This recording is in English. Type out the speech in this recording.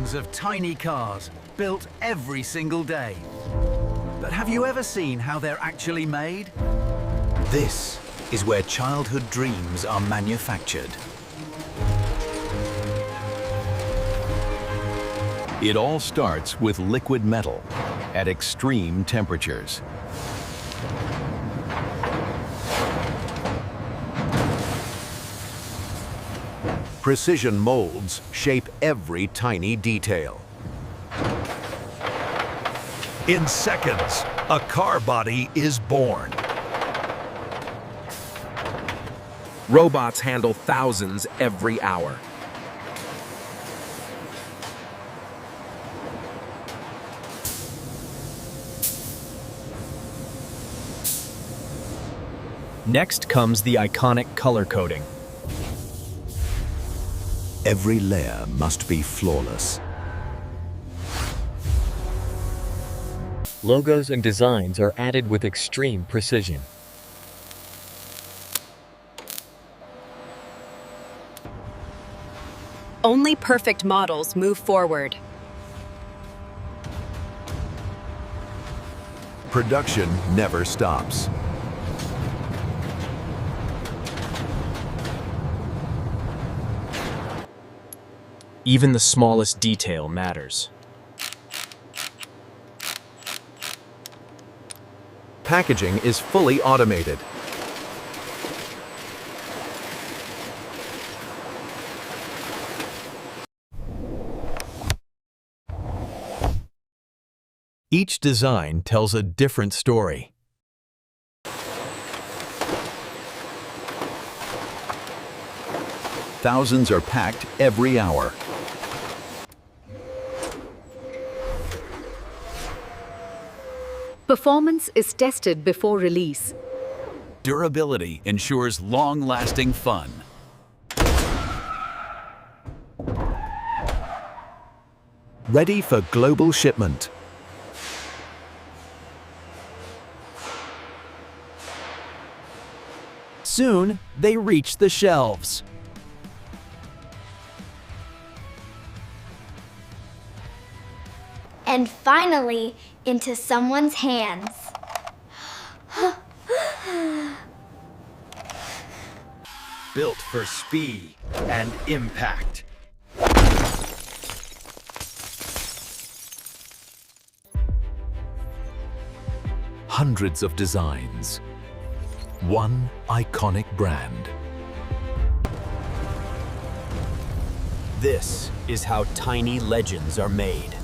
Thousands of tiny cars built every single day. But have you ever seen how they're actually made? This is where childhood dreams are manufactured. It all starts with liquid metal at extreme temperatures. Precision molds shape every tiny detail. In seconds, a car body is born. Robots handle thousands every hour. Next comes the iconic color coding. Every layer must be flawless. Logos and designs are added with extreme precision. Only perfect models move forward. Production never stops. Even the smallest detail matters. Packaging is fully automated. Each design tells a different story. Thousands are packed every hour. Performance is tested before release. Durability ensures long-lasting fun. Ready for global shipment. Soon, they reach the shelves. And finally, into someone's hands. Built for speed and impact. Hundreds of designs. One iconic brand. This is how tiny legends are made.